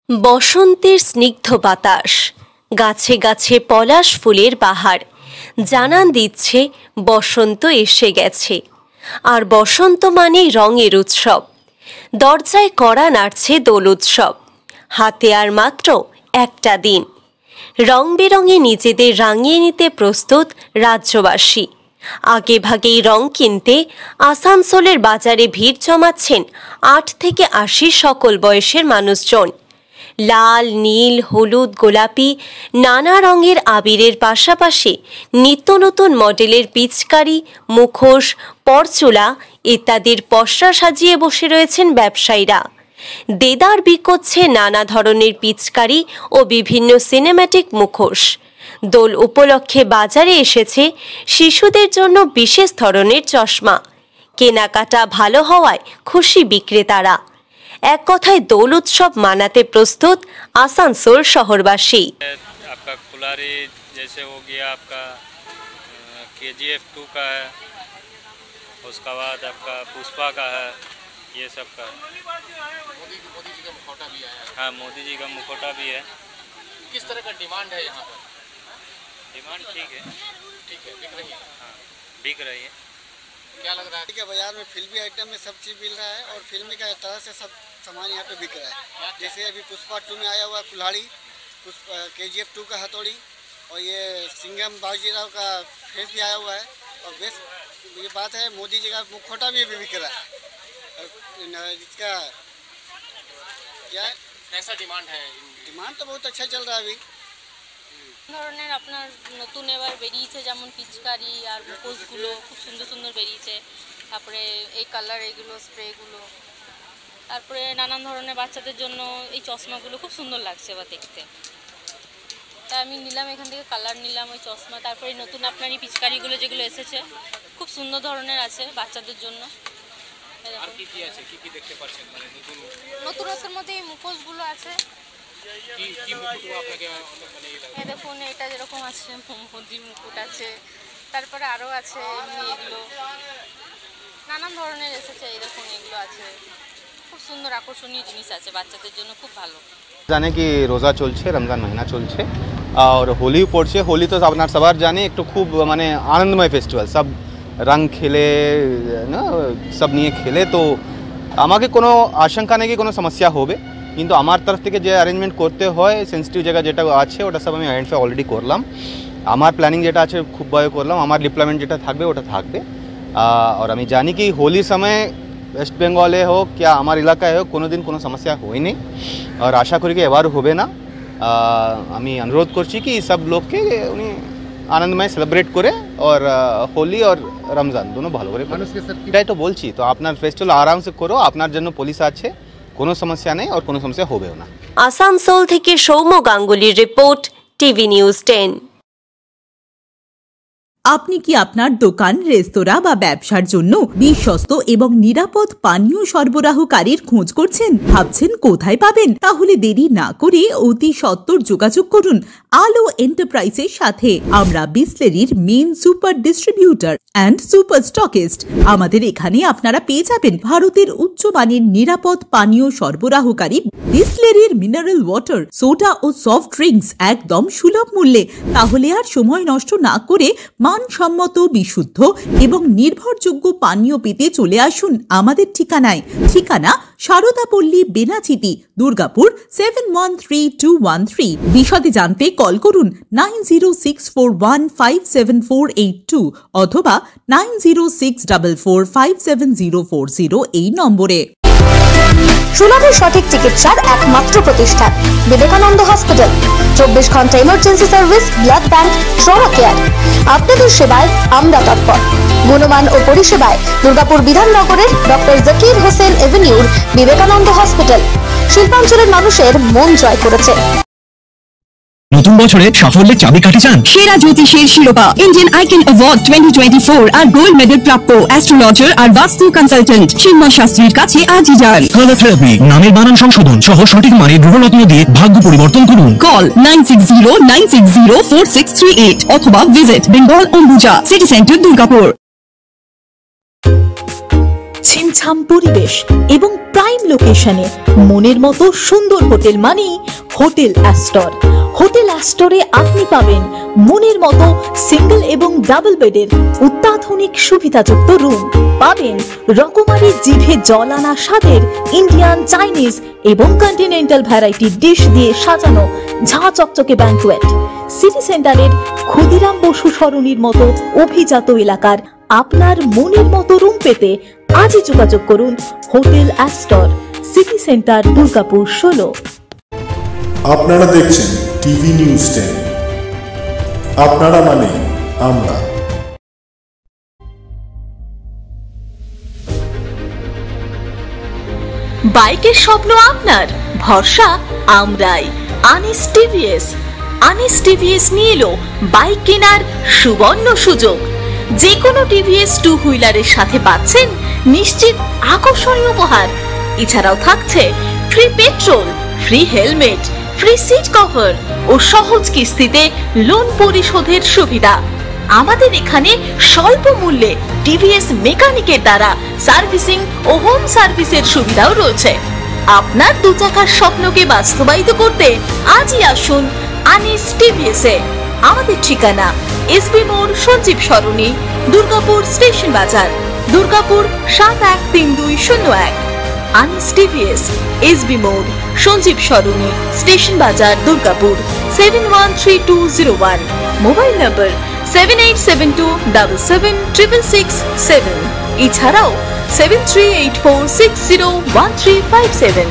বসন্তের স্নিগ্ধ বাতাস, গাছে গাছে পলাশ ফুলের বাহার জানান দিচ্ছে বসন্ত এসে গেছে। আর বসন্ত মানে রঙের উৎসব। দরজায় কড়া নাড়ছে দোল উৎসব। হাতে আর মাত্র একটা দিন, রং বেরঙে নিজেদের রাঙিয়ে নিতে প্রস্তুত রাজ্যবাসী। আগে ভাগেই রং কিনতে আসানসোলের বাজারে ভিড় জমাচ্ছেন ৮ থেকে ৮০ সকল বয়সের মানুষজন। লাল, নীল, হলুদ, গোলাপি নানা রঙের আবিরের পাশাপাশি নিত্য নতুন মডেলের পিচকারি, মুখোশ, পরচুলা ইত্যাদির পসরা সাজিয়ে বসে রয়েছেন ব্যবসায়ীরা। দেদার বিকোচ্ছে নানা ধরনের পিচকারি ও বিভিন্ন সিনেম্যাটিক মুখোশ। দোল উপলক্ষে বাজারে এসেছে শিশুদের জন্য বিশেষ ধরনের চশমা। কেনাকাটা ভালো হওয়ায় খুশি বিক্রেতারা। এক কথায় দোল উৎসব মানাতে প্রস্তুত আসানসোল শহরবাসী। आपका कुलारी जैसे हो गया, आपका KGF 2 का है, उसका बाद आपका पुष्पा का है, ये सब का है। मोदी जी का मुखौटा भी आया है। हाँ, मोदी जी का मुखौटा भी है। किस तरह का डिमांड है यहाँ पर? डिमांड ठीक है, बिक रही है। हाँ बिक रही है। क्या लग रहा है कि बाजार में फिल्मी आइटम में सब चीज़ मिल रहा है और फिल्मी का तरह से सब सामान यहाँ पे बिक रहा है। जैसे अभी पुष्पा 2 में आया हुआ कुल्हाड़ी, KGF 2 का हथौड़ी और ये सिंघम बाजीराव का फेस भी आया हुआ है। और बेस्ट ये बात है, मोदी जी का मुखौटा भी बिक रहा है। और इसका क्या है, कैसा डिमांड है? डिमांड तो बहुत अच्छा चल रहा है अभी। ধরনের আপনার নতুন এবার বেরিয়েছে, যেমন পিচকারি আর মুখোশগুলো খুব সুন্দর সুন্দর বেরিয়েছে। তারপরে এই কালার, এইগুলো স্প্রেগুলো, তারপরে নানান ধরনের বাচ্চাদের জন্য এই চশমাগুলো খুব সুন্দর লাগছে এবার দেখতে। তাই আমি নিলাম, এখান থেকে কালার নিলাম, ওই চশমা। তারপরে নতুন আপনার এই পিচকারিগুলো যেগুলো এসেছে খুব সুন্দর ধরনের আছে বাচ্চাদের জন্য। আর কি কি আছে, কি দেখতে পাচ্ছেন? মানে নতুনত্বের মধ্যে এই মুখোশগুলো আছে। কি মুকুট আপনাকে মানে এই দেখুন, এটা যেরকম আছে মোদির মুকুট আছে, তারপরে আরও আছে এমনি এগুলো নানান ধরনের এসেছে। এই দেখুন এগুলো আছে, খুব সুন্দর আকর্ষণীয় জিনিস আছে বাচ্চাদের জন্য, খুব ভালো। জানে কি রোজা চলছে, রমজান মহিনা চলছে আর হোলি পড়ছে। হোলি তো আপনার সবার জানে একটু খুব মানে আনন্দময় ফেস্টিভ্যাল, সব রং খেলে না, সব নিয়ে খেলে। তো আমাকে কোনো আশঙ্কা নেই কি কোনো সমস্যা হবে, কিন্তু আমার তরফ থেকে যে অ্যারেঞ্জমেন্ট করতে হয়, সেন্সিটিভ জায়গা যেটা আছে ওটা সব আমি আইডেন্টিফাই অলরেডি করলাম। আমার প্ল্যানিং যেটা আছে খুব ভালো করলাম। আমার ডিপ্লয়মেন্ট যেটা থাকবে ওটা থাকবে। আর আমি জানি কি হোলির সময় ওয়েস্ট বেঙ্গলে হোক क्या আমার এলাকায় হোক কোনো দিন কোনো সমস্যা হয়নি আর আশা করি কি এবারও হবে না। আমি অনুরোধ করছি কি সব লোককে উনি আনন্দময় সেলিব্রেট করে আর হোলি আর রমজান দুটো ভালো করে। এটাই তো বলছি, তো আপনার ফেস্টিভ্যাল আরামসে করো, আপনার জন্য পুলিশ আছে, কোনো সমস্যা নেই আর কোনো সমস্যা হবেও না। আসানসোল থেকে সৌম্য গাঙ্গুলির রিপোর্ট, টিভি নিউজ 10। আপনি কি আপনার দোকান, রেস্তোরাঁ বা ব্যবসার জন্য বিশ্বস্ত এবং নিরাপদ পানীয় সরবরাহকারীর খোঁজ করছেন? ভাবছেন কোথায় পাবেন? তাহলে দেরি না করে অতি সত্বর যোগাযোগ করুন আলো এন্টারপ্রাইজের সাথে। আমরা বিসলেরির main super distributor and super stockist. আমাদের এখানে আপনারা পেয়ে যাবেন ভারতের উচ্চমানের নিরাপদ পানীয় সরবরাহকারী বিসলেরির মিনারেল ওয়াটার, সোডা ও সফট ড্রিঙ্কস একদম সুলভ মূল্যে। তাহলে আর সময় নষ্ট না করে মানসম্মত, বিশুদ্ধ এবং নির্ভরযোগ্য পানীয় পেতে চলে আসুন আমাদের ঠিকানায়। ঠিকানা সারদাপল্লী, বেনাচিতি, দুর্গাপুর 713213। বিশদে জানতে কল করুন 9064157482 অথবা 9064457040 এই নম্বরে। সুলভের সঠিক চিকিৎসার একমাত্র প্রতিষ্ঠান বিবেকানন্দ হসপিটাল। 24 ঘন্টা emergency service, blood bank, trauma care. আপনাদের সেবায় আমরা তৎপর। গুণমান ও পরিষেবায় দুর্গাপুর বিধাননগরের ডক্টর জাকির হোসেন এভিনিউর বিবেকানন্দ হসপিটাল শিল্পাঞ্চলের মানুষের মন জয় করেছে। নতুন বছরে সাফল্যের চাবিকাঠি চান? সেরা জ্যোতিষের শিরোপা, ইন্ডিয়ান আইকন অ্যাওয়ার্ড 2024 আর গোল্ড মেডেল প্রাপ্ত অ্যাস্ট্রোলজার আর বাস্তু কনসালটেন্ট চিন্ময় শাস্ত্রীর কাছে আজই যান। কালার থেরাপি, নামের বানান সংশোধন সহ সঠিক মানের গ্রহরত্ন দিয়ে ভাগ্য পরিবর্তন করুন। কল 9609604638 অথবা visit Bengal Ambuja city centre, Durgapur. ছিমছাম পরিবেশ এবং প্রাইম লোকেশনে মনের মতো সুন্দর হোটেল মানেই হোটেল অ্যাস্টর। হোটেল অ্যাস্টরে আপনি পাবেন মনের মতো সিঙ্গেল এবং ডাবল বেডের অত্যাধুনিক সুবিধাযুক্ত রুম, পাবেন রকমারি জিভে জল আনা স্বাদের ইন্ডিয়ান, চাইনিজ এবং কন্টিনেন্টাল ভ্যারাইটি ডিশ দিয়ে সাজানো ঝাঁ চকচকে ব্যাংকুয়েট। সিটি সেন্টারের ক্ষুদিরাম বসু সরণির মতো অভিজাত এলাকার আপনার মনের মতো রুম পেতে আজই যোগাযোগ করুন hotel Astor, city centre, Durgapur 16। আপনারা দেখছেন টিভি নিউজ 10। আপনারা মানে আমরা। বাইকের স্বপ্ন আপনার, ভরসা আমরাই। আনিস টিভিএস। আনিস টিভিএস নিয়ে এলো বাইক কেনার সুবর্ণ সুযোগ। যে কোনো টিভিএস 2 হুইলারের সাথে পাচ্ছেন নিশ্চিত আকর্ষণীয় উপহার। এছাড়াও থাকছে free petrol, free helmet, free seat cover ও সহজ কিস্তিতে লোন পরিশোধের সুবিধা। আমাদের এখানে স্বল্প মূল্যে টিভিএস মেকানিকের দ্বারা সার্ভিসিং ও হোম সার্ভিসের সুবিধাও রয়েছে। আপনার 2 চাকার স্বপ্নকে বাস্তবায়িত করতে আজই আসুন আনিস টিভিএসে। আমাদের ঠিকানা এসবি মোড়, সঞ্জীব সরণি, দুর্গাপুর স্টেশন বাজার, দুর্গাপুর 713201। আনিস টিভিএস, এসবি মোড়, সঞ্জীব সরণি, স্টেশন বাজার, দুর্গাপুর 713201। মোবাইল নম্বর 7872776667। এছাড়াও 7384601357।